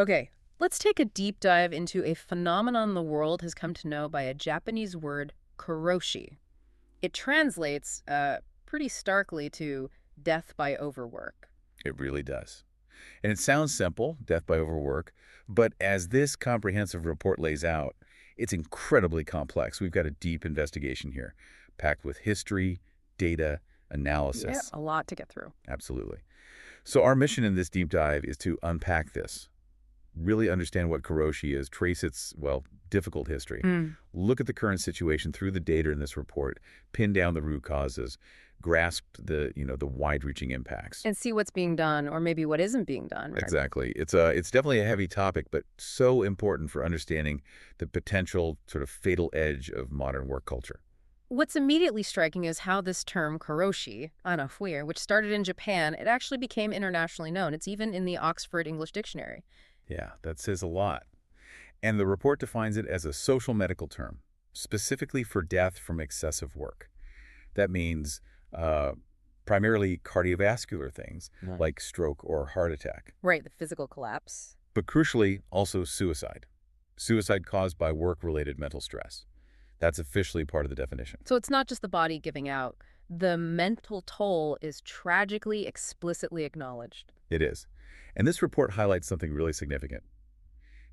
Okay, let's take a deep dive into a phenomenon the world has come to know by a Japanese word, karoshi. It translates pretty starkly to death by overwork. It really does. And it sounds simple, death by overwork, but as this comprehensive report lays out, it's incredibly complex. We've got a deep investigation here, packed with history, data, Yeah, analysis. a lot to get through. Absolutely. So our mission in this deep dive is to unpack this, really understand what Karoshi is, trace its, well, difficult history, Mm. look at the current situation through the data in this report, pin down the root causes, grasp the wide-reaching impacts. And see what's being done, or maybe what isn't being done, right? Exactly. It's definitely a heavy topic, but so important for understanding the potential sort of fatal edge of modern work culture. What's immediately striking is how this term karoshi, anafuir, which started in Japan, it actually became internationally known. It's even in the Oxford English Dictionary. Yeah, that says a lot. And the report defines it as a social medical term, specifically for death from excessive work. That means uh, primarily cardiovascular things Right. like stroke or heart attack, Right, the physical collapse. but crucially also suicide. Suicide caused by work-related mental stress. That's officially part of the definition. So it's not just the body giving out. The mental toll is tragically, explicitly acknowledged. It is. And this report highlights something really significant.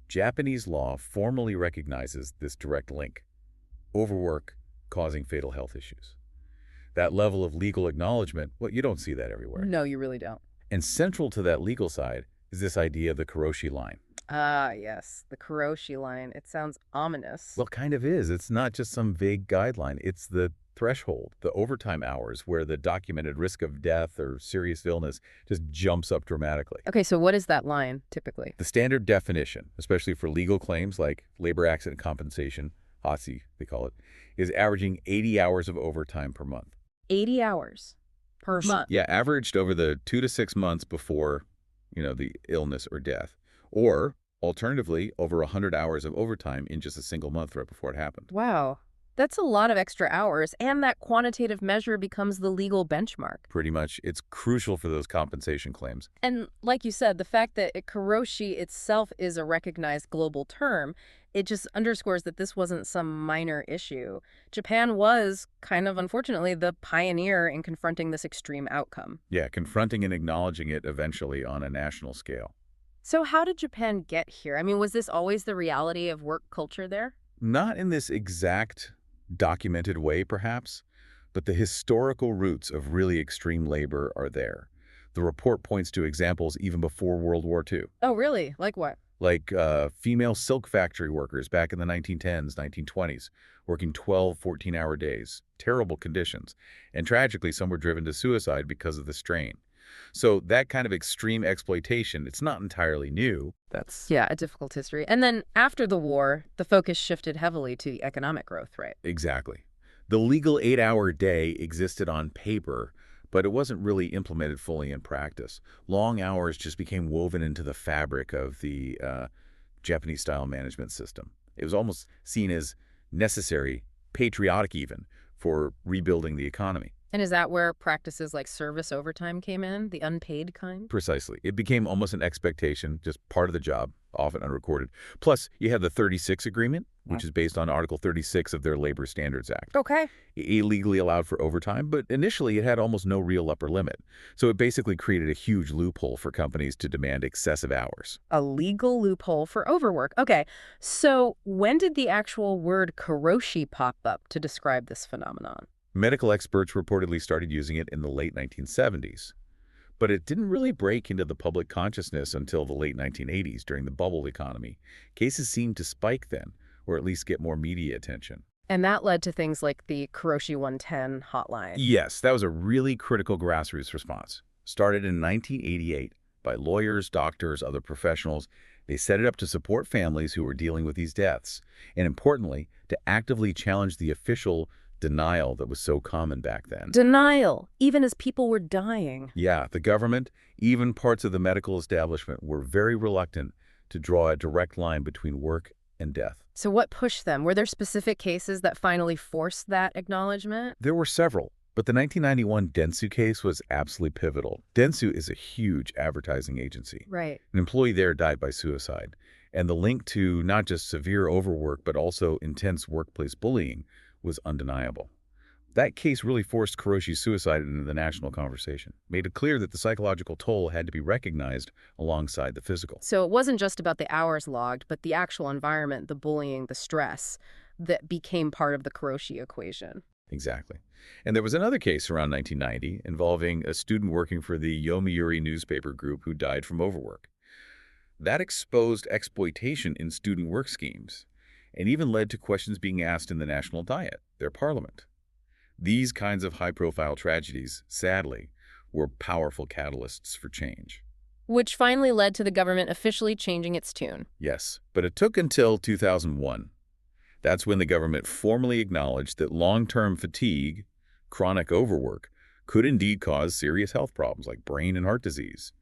Japanese law formally recognizes this direct link, overwork causing fatal health issues. That level of legal acknowledgement, well, you don't see that everywhere. No, you really don't. And central to that legal side is this idea of the Karoshi line. Ah, yes, the Karoshi line. It sounds ominous. Well, kind of is. It's not just some vague guideline. It's the threshold, the overtime hours where the documented risk of death or serious illness just jumps up dramatically. Okay, so what is that line, typically? The standard definition, especially for legal claims like labor accident compensation, HASI they call it, is averaging 80 hours of overtime per month. 80 hours per month. Yeah, averaged over the 2 to 6 months before, the illness or death. Or, alternatively, over 100 hours of overtime in just a single month right before it happened. Wow. That's a lot of extra hours, and that quantitative measure becomes the legal benchmark. Pretty much, it's crucial for those compensation claims. And like you said, the fact that karoshi itself is a recognized global term, it just underscores that this wasn't some minor issue. Japan was, kind of unfortunately, the pioneer in confronting this extreme outcome. Yeah, confronting and acknowledging it eventually on a national scale. So how did Japan get here? I mean, was this always the reality of work culture there? Not in this exact documented way, perhaps, but the historical roots of really extreme labor are there. The report points to examples even before World War II, Oh, really? Like what? like female silk factory workers back in the 1910s, 1920s, working 12, 14-hour days, terrible conditions, and tragically, some were driven to suicide because of the strain. So that kind of extreme exploitation, it's not entirely new. That's Yeah, a difficult history. And then after the war, the focus shifted heavily to economic growth, right? exactly. The legal 8-hour day existed on paper, but it wasn't really implemented fully in practice. Long hours just became woven into the fabric of the Japanese-style management system. It was almost seen as necessary, patriotic even, for rebuilding the economy. And is that where practices like service overtime came in, the unpaid kind? Precisely. It became almost an expectation, just part of the job, often unrecorded. Plus, you have the 36 Agreement, which is based on Article 36 of their Labor Standards Act. Okay. It legally allowed for overtime, but initially it had almost no real upper limit. So it basically created a huge loophole for companies to demand excessive hours. A legal loophole for overwork. Okay. So when did the actual word karoshi pop up to describe this phenomenon? Medical experts reportedly started using it in the late 1970s. But it didn't really break into the public consciousness until the late 1980s during the bubble economy. Cases seemed to spike then, or at least get more media attention. And that led to things like the Karoshi 110 hotline. Yes, that was a really critical grassroots response. Started in 1988 by lawyers, doctors, other professionals. They set it up to support families who were dealing with these deaths, and importantly, to actively challenge the official denial that was so common back then. Denial, even as people were dying. Yeah, the government, even parts of the medical establishment, were very reluctant to draw a direct line between work and death. So what pushed them? Were there specific cases that finally forced that acknowledgement? There were several, But the 1991 Dentsu case was absolutely pivotal. Dentsu is a huge advertising agency. Right. An employee there died by suicide, and the link to not just severe overwork but also intense workplace bullying was undeniable. That case really forced Karoshi's suicide into the national conversation, made it clear that the psychological toll had to be recognized alongside the physical. So it wasn't just about the hours logged, but the actual environment, the bullying, the stress that became part of the Karoshi equation. Exactly. And there was another case around 1990 involving a student working for the Yomiuri newspaper group who died from overwork. That exposed exploitation in student work schemes and even led to questions being asked in the National Diet, their parliament. These kinds of high-profile tragedies, sadly, were powerful catalysts for change. Which finally led to the government officially changing its tune. Yes, but it took until 2001. That's when the government formally acknowledged that long-term fatigue, chronic overwork, could indeed cause serious health problems like brain and heart disease.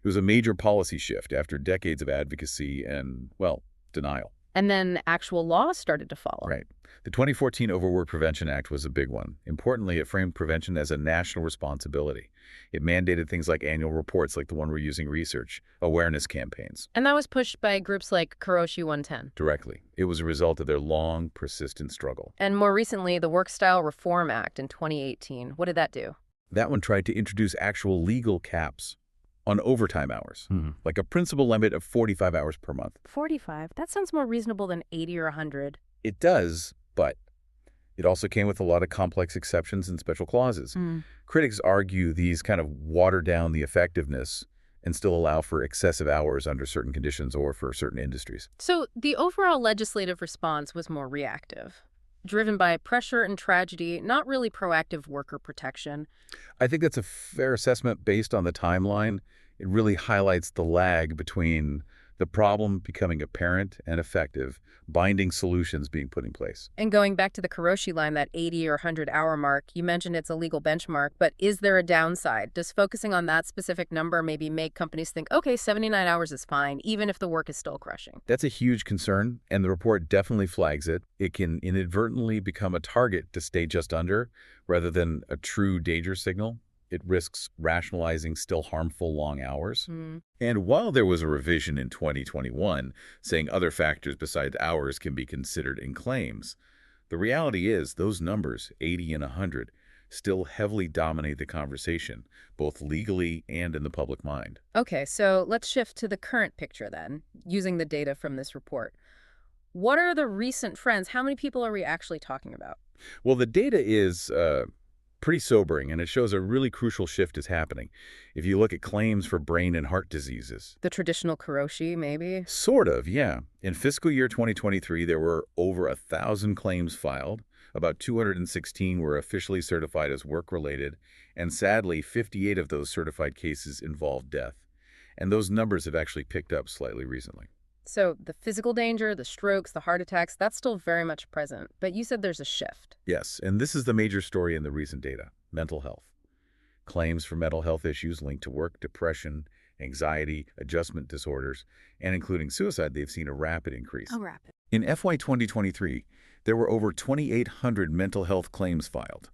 It was a major policy shift after decades of advocacy and, well, denial. And then actual laws started to follow. Right. The 2014 Overwork Prevention Act was a big one. Importantly, it framed prevention as a national responsibility. It mandated things like annual reports like the one we're using research, awareness campaigns. And that was pushed by groups like Karoshi 110. Directly. It was a result of their long, persistent struggle. And more recently, the Work Style Reform Act in 2018. What did that do? That one tried to introduce actual legal caps on overtime hours, like a principal limit of 45 hours per month. 45? That sounds more reasonable than 80 or 100. It does, but it also came with a lot of complex exceptions and special clauses. Critics argue these kind of water down the effectiveness and still allow for excessive hours under certain conditions or for certain industries. So the overall legislative response was more reactive, driven by pressure and tragedy, not really proactive worker protection. I think that's a fair assessment based on the timeline. It really highlights the lag between the problem becoming apparent and effective, binding solutions being put in place. And going back to the Karoshi line, that 80 or 100-hour mark, you mentioned it's a legal benchmark, but is there a downside? Does focusing on that specific number maybe make companies think, okay, 79 hours is fine, even if the work is still crushing? That's a huge concern, and the report definitely flags it. It can inadvertently become a target to stay just under, rather than a true danger signal. It risks rationalizing still harmful long hours. And while there was a revision in 2021 saying other factors besides hours can be considered in claims, the reality is those numbers, 80 and 100, still heavily dominate the conversation, both legally and in the public mind. Okay, so let's shift to the current picture then, using the data from this report. What are the recent trends? How many people are we actually talking about? Well, the data is pretty sobering, and it shows a really crucial shift is happening. If you look at claims for brain and heart diseases. The traditional Karoshi, maybe? Sort of, yeah. In fiscal year 2023, there were over 1,000 claims filed. About 216 were officially certified as work-related, and sadly, 58 of those certified cases involved death. And those numbers have actually picked up slightly recently. So the physical danger, the strokes, the heart attacks, that's still very much present. But you said there's a shift. Yes, and this is the major story in the recent data, mental health. Claims for mental health issues linked to work, depression, anxiety, adjustment disorders, and including suicide, they've seen a rapid increase. Oh, rapid. In FY 2023, there were over 2,800 mental health claims filed.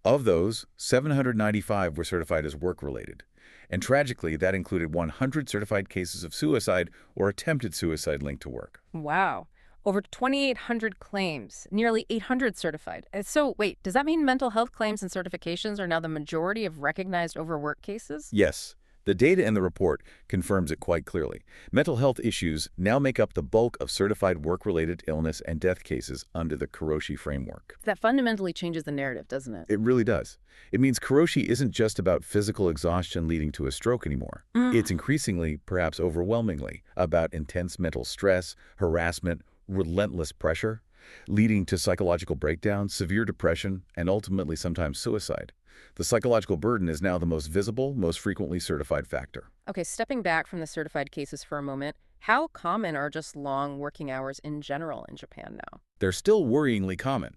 Of those, 795 were certified as work-related. And tragically, that included 100 certified cases of suicide or attempted suicide linked to work. Wow. Over 2,800 claims, nearly 800 certified. So wait, does that mean mental health claims and certifications are now the majority of recognized overwork cases? Yes. The data in the report confirms it quite clearly. Mental health issues now make up the bulk of certified work-related illness and death cases under the Karoshi framework. That fundamentally changes the narrative, doesn't it? It really does. It means Karoshi isn't just about physical exhaustion leading to a stroke anymore. It's increasingly, perhaps overwhelmingly, about intense mental stress, harassment, relentless pressure, leading to psychological breakdown, severe depression, and ultimately sometimes suicide. The psychological burden is now the most visible, most frequently certified factor. Okay, stepping back from the certified cases for a moment, how common are just long working hours in general in Japan now? They're still worryingly common.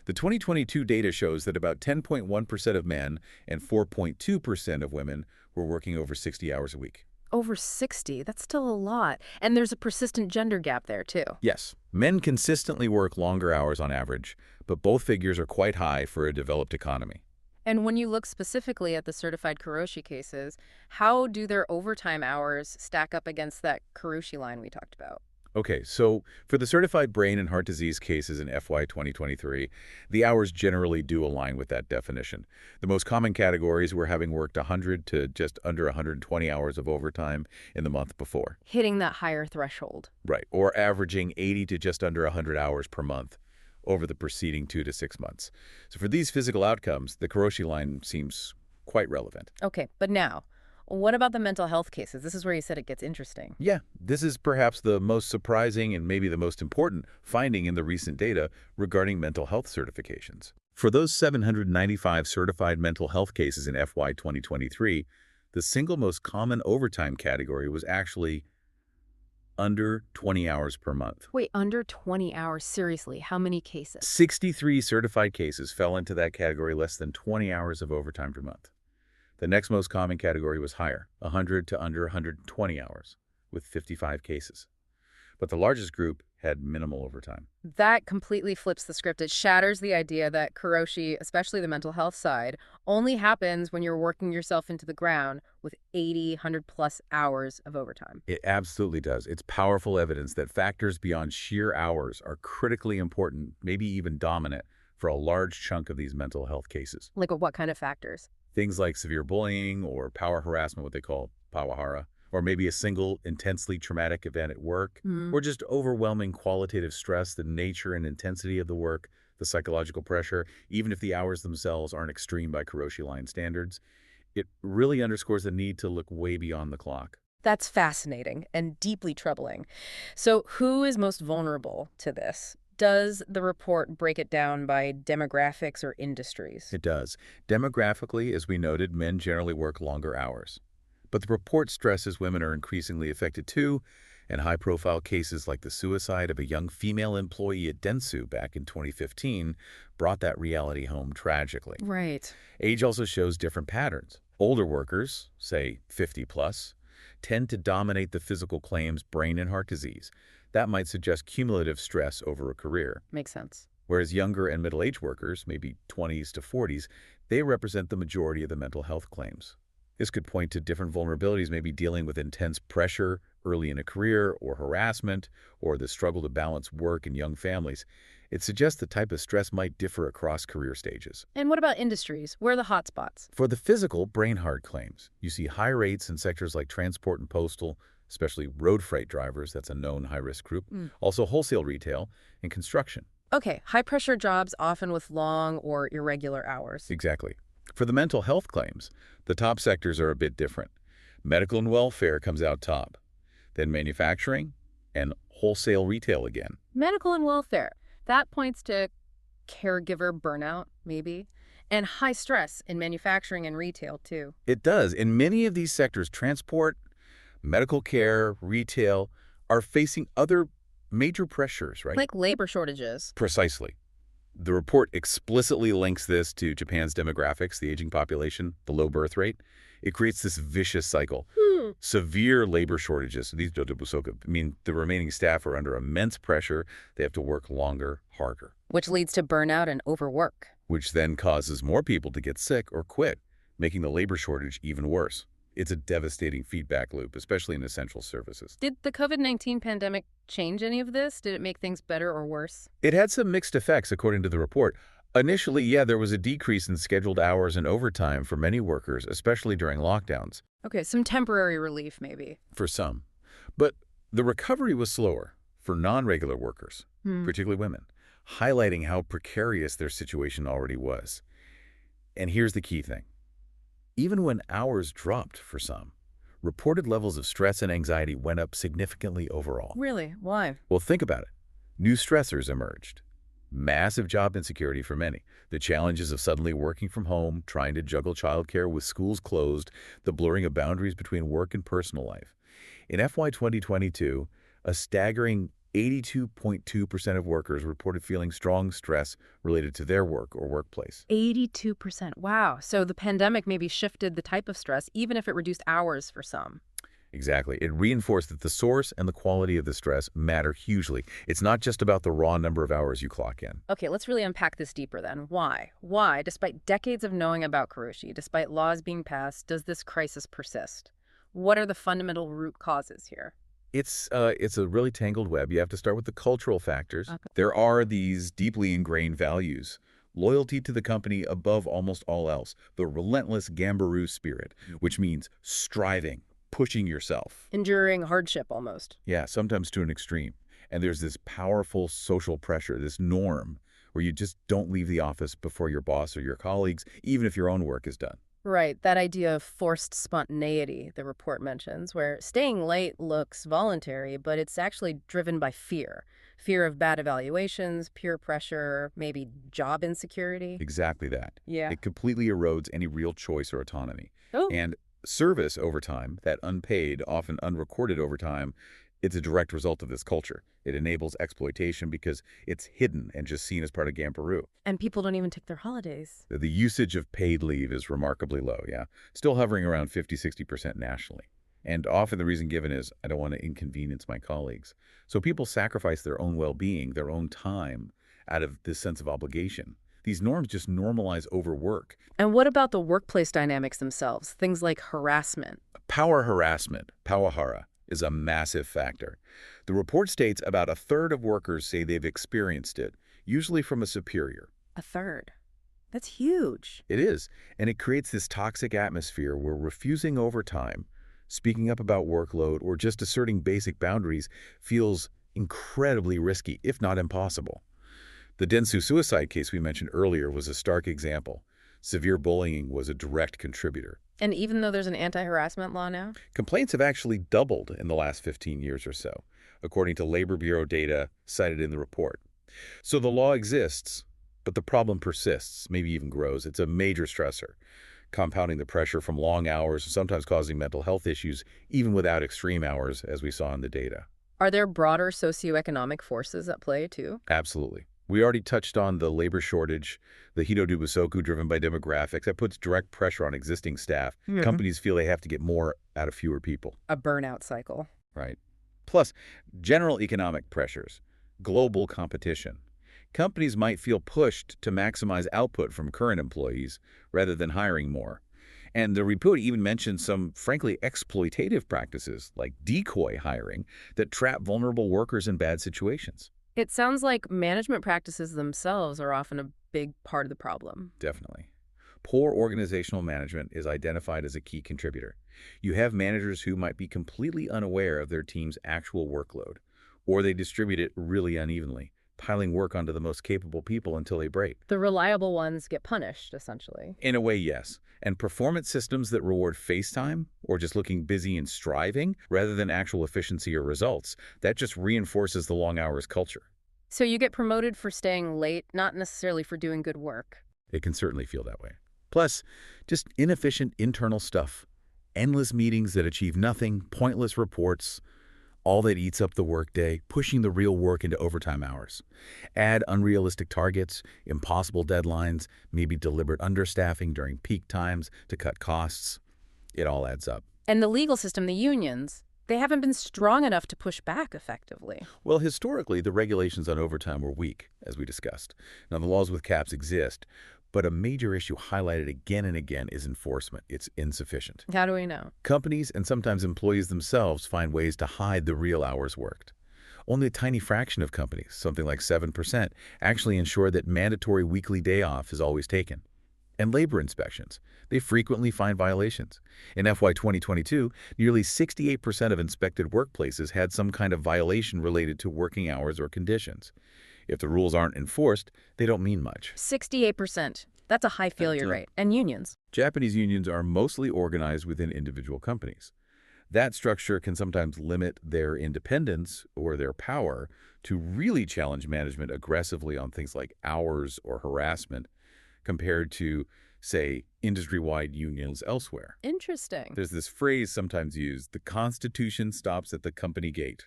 The 2022 data shows that about 10.1% of men and 4.2% of women were working over 60 hours a week. Over 60, that's still a lot. And there's a persistent gender gap there, too. Yes, men consistently work longer hours on average, but both figures are quite high for a developed economy. And when you look specifically at the certified Karoshi cases, how do their overtime hours stack up against that Karoshi line we talked about? Okay, so for the certified brain and heart disease cases in FY 2023, the hours generally do align with that definition. The most common categories were having worked 100 to just under 120 hours of overtime in the month before. Hitting that higher threshold. Right, or averaging 80 to just under 100 hours per month over the preceding 2 to 6 months. So for these physical outcomes, the Karoshi line seems quite relevant. Okay, but now, what about the mental health cases? This is where you said it gets interesting. Yeah, this is perhaps the most surprising and maybe the most important finding in the recent data regarding mental health certifications. For those 795 certified mental health cases in FY 2023, the single most common overtime category was actually under 20 hours per month. Wait, under 20 hours? Seriously, how many cases? 63 certified cases fell into that category, less than 20 hours of overtime per month. The next most common category was higher, 100 to under 120 hours, with 55 cases. But the largest group had minimal overtime. That completely flips the script. It shatters the idea that Karoshi, especially the mental health side, only happens when you're working yourself into the ground with 80, 100 plus hours of overtime. It absolutely does. It's powerful evidence that factors beyond sheer hours are critically important, maybe even dominant, for a large chunk of these mental health cases. Like what kind of factors? Things like severe bullying or power harassment, what they call pawahara, or maybe a single intensely traumatic event at work, or just overwhelming qualitative stress, the nature and intensity of the work, the psychological pressure, even if the hours themselves aren't extreme by Karoshi line standards. It really underscores the need to look way beyond the clock. That's fascinating and deeply troubling. So, who is most vulnerable to this? Does the report break it down by demographics or industries? It does. Demographically, as we noted, men generally work longer hours. But the report stresses women are increasingly affected too, and high-profile cases like the suicide of a young female employee at Dentsu back in 2015 brought that reality home tragically. Right. Age also shows different patterns. Older workers, say 50 plus, tend to dominate the physical claims brain and heart disease. That might suggest cumulative stress over a career. Makes sense. Whereas younger and middle-aged workers, maybe 20s to 40s, they represent the majority of the mental health claims. This could point to different vulnerabilities, maybe dealing with intense pressure early in a career or harassment or the struggle to balance work and young families. It suggests the type of stress might differ across career stages. And what about industries? Where are the hotspots? For the physical brain-heart claims, you see high rates in sectors like transport and postal, especially road freight drivers, that's a known high-risk group, also wholesale retail and construction. Okay, high-pressure jobs often with long or irregular hours. Exactly. For the mental health claims, the top sectors are a bit different. Medical and welfare comes out top, then manufacturing and wholesale retail again. Medical and welfare. That points to caregiver burnout, maybe, and high stress in manufacturing and retail, too. It does. In many of these sectors, transport, medical care, retail, are facing other major pressures, right? Like labor shortages. Precisely. The report explicitly links this to Japan's demographics, the aging population, the low birth rate. It creates this vicious cycle. Severe labor shortages. These mean the remaining staff are under immense pressure. They have to work longer, harder. Which leads to burnout and overwork. Which then causes more people to get sick or quit, making the labor shortage even worse. It's a devastating feedback loop, especially in essential services. Did the COVID-19 pandemic change any of this? Did it make things better or worse? It had some mixed effects, according to the report. Initially, yeah, there was a decrease in scheduled hours and overtime for many workers, especially during lockdowns. Okay, some temporary relief, maybe. For some. But the recovery was slower for non-regular workers, particularly women, highlighting how precarious their situation already was. And here's the key thing. Even when hours dropped for some, reported levels of stress and anxiety went up significantly overall. Really? Why? Well, think about it. New stressors emerged. Massive job insecurity for many. The challenges of suddenly working from home, trying to juggle childcare with schools closed, the blurring of boundaries between work and personal life. In FY 2022, a staggering 82.2% of workers reported feeling strong stress related to their work or workplace. 82%. Wow. So the pandemic maybe shifted the type of stress, even if it reduced hours for some. Exactly. It reinforced that the source and the quality of the stress matter hugely. It's not just about the raw number of hours you clock in. Okay, let's really unpack this deeper then. Why? Why, despite decades of knowing about Karoshi, despite laws being passed, does this crisis persist? What are the fundamental root causes here? It's a really tangled web. You have to start with the cultural factors. Okay. There are these deeply ingrained values. Loyalty to the company above almost all else. The relentless Gambaroo spirit, which means striving, pushing yourself. Enduring hardship almost. Yeah, sometimes to an extreme. And there's this powerful social pressure, this norm, where you just don't leave the office before your boss or your colleagues, even if your own work is done. Right, that idea of forced spontaneity the report mentions, where staying late looks voluntary, but it's actually driven by fear. Fear of bad evaluations, peer pressure, maybe job insecurity. Exactly that. Yeah. It completely erodes any real choice or autonomy. Oh, And service overtime, that unpaid, often unrecorded overtime, it's a direct result of this culture. It enables exploitation because it's hidden and just seen as part of Gamperoo. and people don't even take their holidays. The usage of paid leave is remarkably low, yeah. Still hovering around 50–60% nationally. And often the reason given is, I don't want to inconvenience my colleagues. So people sacrifice their own well-being, their own time, out of this sense of obligation. These norms just normalize overwork. And what about the workplace dynamics themselves? Things like harassment. Power harassment, pawahara, is a massive factor. The report states about a third of workers say they've experienced it, usually from a superior. A third. That's huge. It is, and it creates this toxic atmosphere where refusing overtime, speaking up about workload, or just asserting basic boundaries feels incredibly risky, if not impossible. The Dentsu suicide case we mentioned earlier was a stark example. Severe bullying was a direct contributor. And even though there's an anti-harassment law now? Complaints have actually doubled in the last 15 years or so, according to Labor Bureau data cited in the report. So the law exists, but the problem persists, maybe even grows. It's a major stressor, compounding the pressure from long hours, sometimes causing mental health issues, even without extreme hours, as we saw in the data. Are there broader socioeconomic forces at play, too? Absolutely. We already touched on the labor shortage, the Hito Busoku driven by demographics. That puts direct pressure on existing staff. Companies feel they have to get more out of fewer people. A burnout cycle. Right. Plus, general economic pressures, global competition. Companies might feel pushed to maximize output from current employees rather than hiring more. And the report even mentioned some, frankly, exploitative practices like decoy hiring that trap vulnerable workers in bad situations. It sounds like management practices themselves are often a big part of the problem. Definitely. Poor organizational management is identified as a key contributor. You have managers who might be completely unaware of their team's actual workload, or they distribute it really unevenly, piling work onto the most capable people until they break. The reliable ones get punished, essentially. In a way, yes. And performance systems that reward face time or just looking busy and striving rather than actual efficiency or results, that just reinforces the long hours culture. So you get promoted for staying late, not necessarily for doing good work. It can certainly feel that way. Plus, just inefficient internal stuff. Endless meetings that achieve nothing, pointless reports, all that eats up the workday, pushing the real work into overtime hours. Add unrealistic targets, impossible deadlines, maybe deliberate understaffing during peak times to cut costs. It all adds up. And the legal system, the unions, they haven't been strong enough to push back effectively. Well, historically, the regulations on overtime were weak, as we discussed. Now, the laws with caps exist, but a major issue highlighted again and again is enforcement. It's insufficient. How do we know? Companies and sometimes employees themselves find ways to hide the real hours worked. Only a tiny fraction of companies, something like 7%, actually ensure that mandatory weekly day off is always taken. And labor inspections, they frequently find violations. In FY 2022, nearly 68% of inspected workplaces had some kind of violation related to working hours or conditions. If the rules aren't enforced, they don't mean much. 68%. That's a high failure rate. And unions. Japanese unions are mostly organized within individual companies. That structure can sometimes limit their independence or their power to really challenge management aggressively on things like hours or harassment compared to, say, industry-wide unions elsewhere. Interesting. There's this phrase sometimes used, the Constitution stops at the company gate.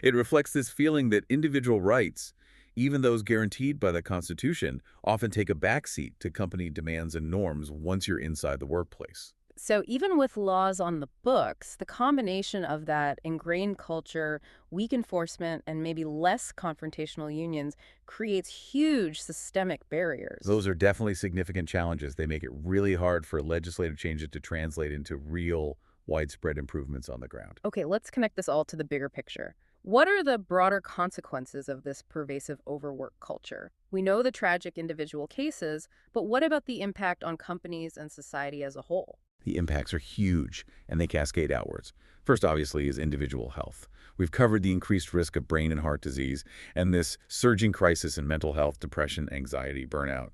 It reflects this feeling that individual rights, even those guaranteed by the Constitution, often take a backseat to company demands and norms once you're inside the workplace. So even with laws on the books, the combination of that ingrained culture, weak enforcement, and maybe less confrontational unions creates huge systemic barriers. Those are definitely significant challenges. They make it really hard for legislative changes to translate into real, widespread improvements on the ground. Okay, let's connect this all to the bigger picture. What are the broader consequences of this pervasive overwork culture? We know the tragic individual cases, but what about the impact on companies and society as a whole? The impacts are huge, and they cascade outwards. First, obviously, is individual health. We've covered the increased risk of brain and heart disease and this surging crisis in mental health, depression, anxiety, burnout.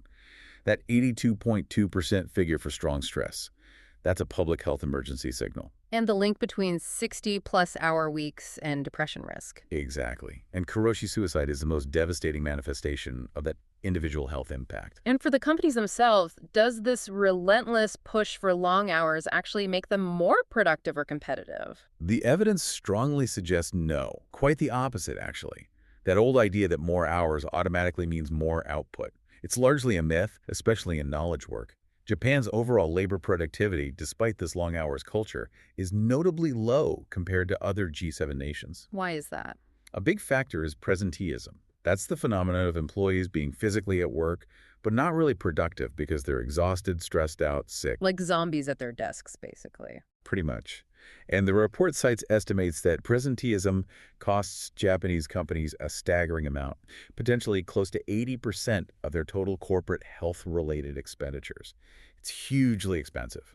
That 82.2% figure for strong stress, that's a public health emergency signal. And the link between 60-plus hour weeks and depression risk. Exactly. And Karoshi suicide is the most devastating manifestation of that individual health impact. And for the companies themselves, does this relentless push for long hours actually make them more productive or competitive? The evidence strongly suggests no. Quite the opposite, actually. That old idea that more hours automatically means more output. It's largely a myth, especially in knowledge work. Japan's overall labor productivity, despite this long hours culture, is notably low compared to other G7 nations. Why is that? A big factor is presenteeism. That's the phenomenon of employees being physically at work, but not really productive because they're exhausted, stressed out, sick. Like zombies at their desks, basically. Pretty much. And the report cites estimates that presenteeism costs Japanese companies a staggering amount, potentially close to 80% of their total corporate health-related expenditures. It's hugely expensive.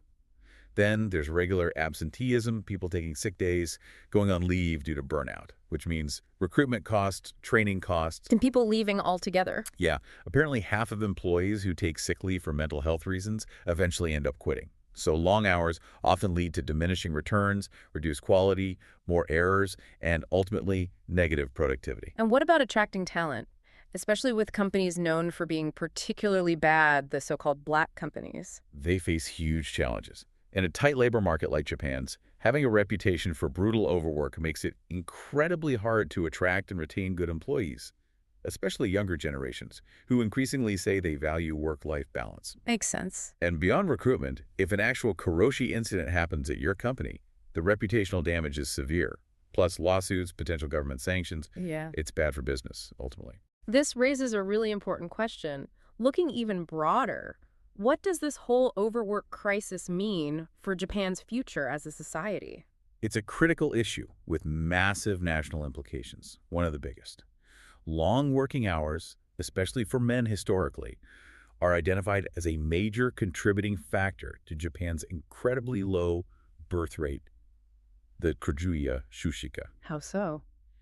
Then there's regular absenteeism, people taking sick days, going on leave due to burnout, which means recruitment costs, training costs. And people leaving altogether. Yeah, apparently half of employees who take sick leave for mental health reasons eventually end up quitting. So long hours often lead to diminishing returns, reduced quality, more errors, and ultimately negative productivity. And what about attracting talent? Especially with companies known for being particularly bad, the so-called black companies. They face huge challenges. In a tight labor market like Japan's, having a reputation for brutal overwork makes it incredibly hard to attract and retain good employees, especially younger generations, who increasingly say they value work-life balance. Makes sense. And beyond recruitment, if an actual Karoshi incident happens at your company, the reputational damage is severe. Plus lawsuits, potential government sanctions. Yeah. It's bad for business, ultimately. This raises a really important question. Looking even broader, what does this whole overwork crisis mean for Japan's future as a society? It's a critical issue with massive national implications, one of the biggest. Long working hours, especially for men historically, are identified as a major contributing factor to Japan's incredibly low birth rate, the Kojuya Shushika. How so?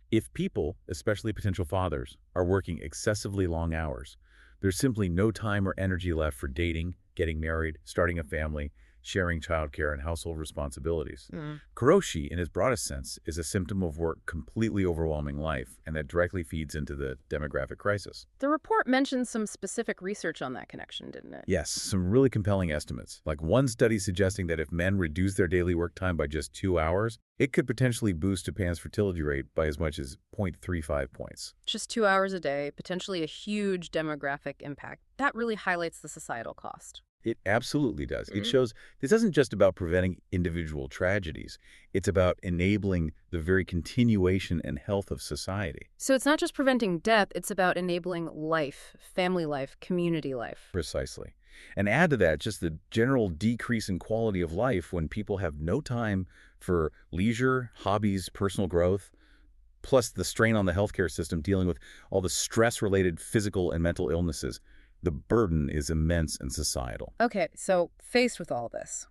If people, especially potential fathers, are working excessively long hours, there's simply no time or energy left for dating, getting married, starting a family, sharing childcare and household responsibilities. Karoshi, in its broadest sense, is a symptom of work completely overwhelming life, and that directly feeds into the demographic crisis. The report mentioned some specific research on that connection, didn't it? Yes, some really compelling estimates, like one study suggesting that if men reduce their daily work time by just 2 hours, it could potentially boost Japan's fertility rate by as much as 0.35 points. Just 2 hours a day, potentially a huge demographic impact. That really highlights the societal cost. It absolutely does. It shows this isn't just about preventing individual tragedies. It's about enabling the very continuation and health of society. So it's not just preventing death, it's about enabling life, family life, community life. Precisely. And add to that just the general decrease in quality of life when people have no time for leisure, hobbies, personal growth, plus the strain on the healthcare system dealing with all the stress-related physical and mental illnesses. The burden is immense and societal. Okay, so faced with all this,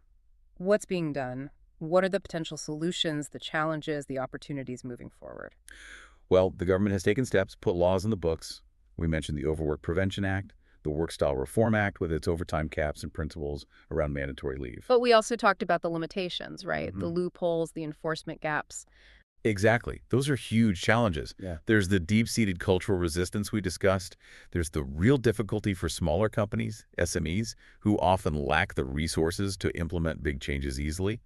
what's being done? What are the potential solutions, the challenges, the opportunities moving forward? Well, the government has taken steps, put laws in the books. We mentioned the Overwork Prevention Act, the Work Style Reform Act with its overtime caps and principles around mandatory leave. But we also talked about the limitations, right? The loopholes, the enforcement gaps. Exactly. Those are huge challenges. Yeah. There's the deep-seated cultural resistance we discussed. There's the real difficulty for smaller companies, SMEs, who often lack the resources to implement big changes easily.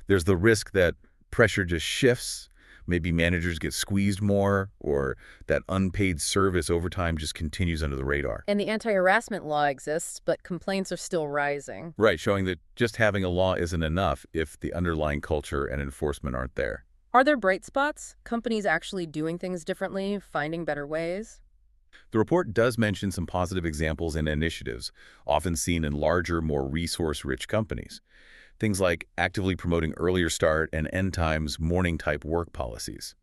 There's the risk that pressure just shifts, Maybe managers get squeezed more, or that unpaid service overtime just continues under the radar. And the anti-harassment law exists, but complaints are still rising. Right, showing that just having a law isn't enough if the underlying culture and enforcement aren't there. Are there bright spots? Companies actually doing things differently, finding better ways? The report does mention some positive examples and initiatives, often seen in larger, more resource-rich companies. Things like actively promoting earlier start and end times, morning-type work policies,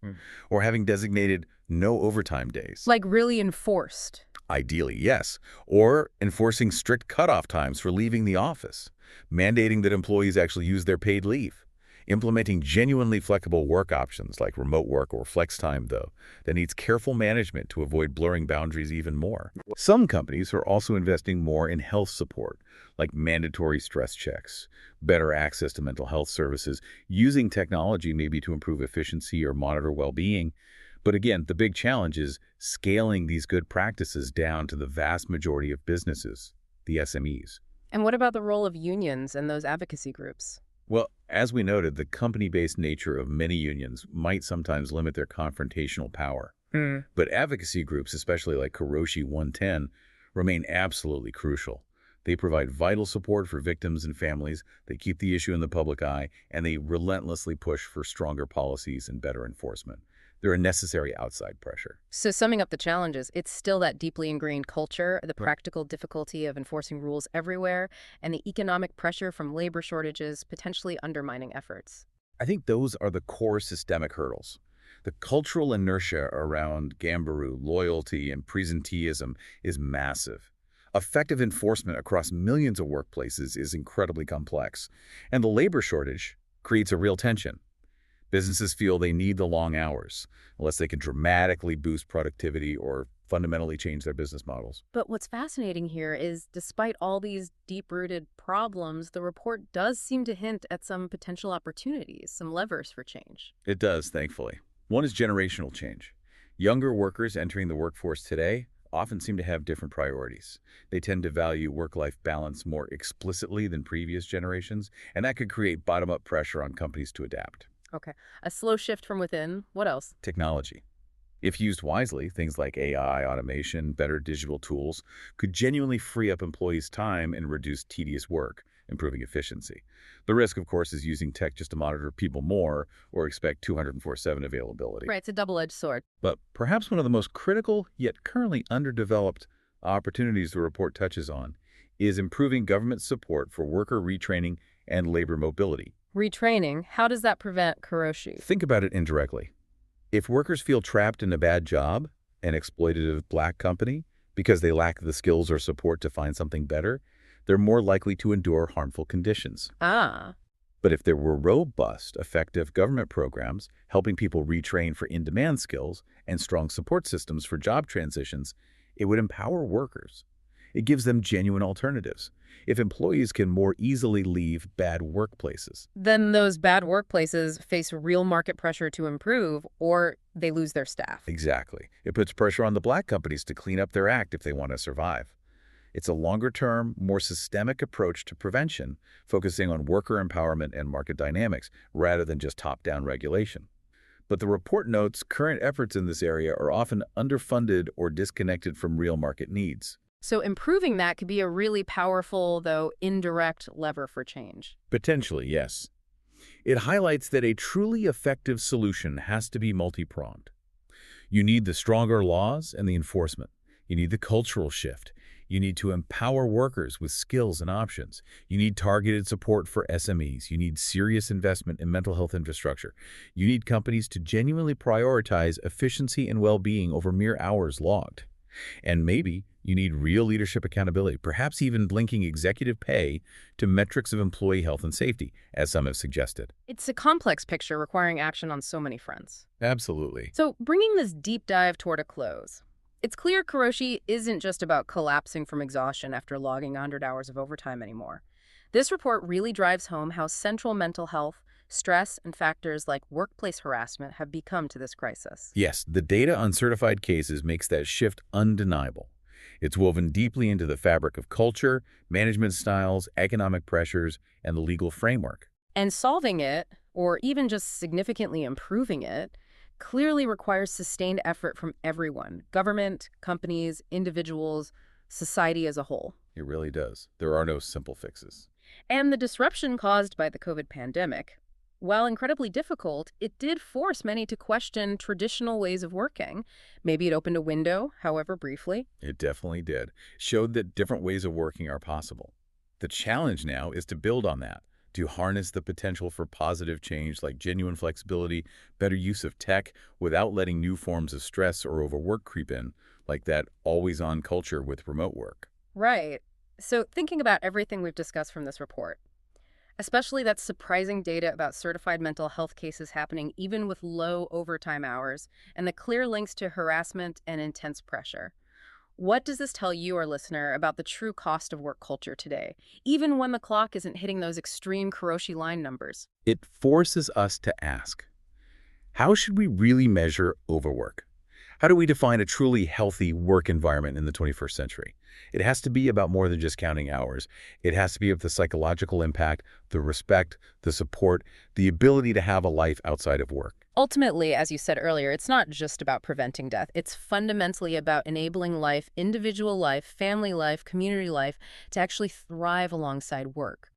or having designated no overtime days. Like really enforced. Ideally, yes. Or enforcing strict cutoff times for leaving the office, mandating that employees actually use their paid leave, implementing genuinely flexible work options like remote work or flex time, though, that needs careful management to avoid blurring boundaries even more. Some companies are also investing more in health support, like mandatory stress checks, better access to mental health services, using technology maybe to improve efficiency or monitor well-being. But again, the big challenge is scaling these good practices down to the vast majority of businesses, the SMEs. And what about the role of unions and those advocacy groups? Well, as we noted, the company-based nature of many unions might sometimes limit their confrontational power. But advocacy groups, especially like Karoshi 110, remain absolutely crucial. They provide vital support for victims and families, they keep the issue in the public eye, and they relentlessly push for stronger policies and better enforcement. They're a necessary outside pressure. So summing up the challenges, it's still that deeply ingrained culture, the practical difficulty of enforcing rules everywhere, and the economic pressure from labor shortages potentially undermining efforts. I think those are the core systemic hurdles. The cultural inertia around Gambaroo, loyalty, and presenteeism is massive. Effective enforcement across millions of workplaces is incredibly complex, and the labor shortage creates a real tension. Businesses feel they need the long hours, unless they can dramatically boost productivity or fundamentally change their business models. But what's fascinating here is, despite all these deep-rooted problems, the report does seem to hint at some potential opportunities, some levers for change. It does, thankfully. One is generational change. Younger workers entering the workforce today often seem to have different priorities. They tend to value work-life balance more explicitly than previous generations, and that could create bottom-up pressure on companies to adapt. Okay, a slow shift from within. What else? Technology. If used wisely, things like AI, automation, better digital tools could genuinely free up employees' time and reduce tedious work, improving efficiency. The risk, of course, is using tech just to monitor people more or expect 204/7 availability. Right, it's a double-edged sword. But perhaps one of the most critical, yet currently underdeveloped opportunities the report touches on is improving government support for worker retraining and labor mobility. Retraining, how does that prevent Karoshi? Think about it indirectly. If workers feel trapped in a bad job, an exploitative black company, because they lack the skills or support to find something better, they're more likely to endure harmful conditions. Ah, But if there were robust, effective government programs helping people retrain for in-demand skills and strong support systems for job transitions, it would empower workers. It gives them genuine alternatives. If employees can more easily leave bad workplaces. then those bad workplaces face real market pressure to improve, or they lose their staff. Exactly. It puts pressure on the black companies to clean up their act if they want to survive. It's a longer-term, more systemic approach to prevention, focusing on worker empowerment and market dynamics rather than just top-down regulation. But the report notes current efforts in this area are often underfunded or disconnected from real market needs. So improving that could be a really powerful, though indirect, lever for change. Potentially, yes. It highlights that a truly effective solution has to be multi-pronged. You need the stronger laws and the enforcement. You need the cultural shift. You need to empower workers with skills and options. You need targeted support for SMEs. You need serious investment in mental health infrastructure. You need companies to genuinely prioritize efficiency and well-being over mere hours logged. And maybe you need real leadership accountability, perhaps even linking executive pay to metrics of employee health and safety, as some have suggested. It's a complex picture requiring action on so many fronts. Absolutely. So bringing this deep dive toward a close, it's clear Karoshi isn't just about collapsing from exhaustion after logging 100 hours of overtime anymore. This report really drives home how central mental health, stress, and factors like workplace harassment have become to this crisis. Yes, the data on certified cases makes that shift undeniable. It's woven deeply into the fabric of culture, management styles, economic pressures, and the legal framework. And solving it, or even just significantly improving it, clearly requires sustained effort from everyone, government, companies, individuals, society as a whole. It really does. There are no simple fixes. And the disruption caused by the COVID pandemic, while incredibly difficult, it did force many to question traditional ways of working. Maybe it opened a window, however briefly. It definitely did. Showed that different ways of working are possible. The challenge now is to build on that, to harness the potential for positive change like genuine flexibility, better use of tech, without letting new forms of stress or overwork creep in, like that always-on culture with remote work. Right. So, thinking about everything we've discussed from this report, especially that surprising data about certified mental health cases happening even with low overtime hours, and the clear links to harassment and intense pressure. What does this tell you, our listener, about the true cost of work culture today, even when the clock isn't hitting those extreme Karoshi line numbers? It forces us to ask, how should we really measure overwork? How do we define a truly healthy work environment in the 21st century? It has to be about more than just counting hours. It has to be of the psychological impact, the respect, the support, the ability to have a life outside of work. Ultimately, as you said earlier, it's not just about preventing death. It's fundamentally about enabling life, individual life, family life, community life, to actually thrive alongside work.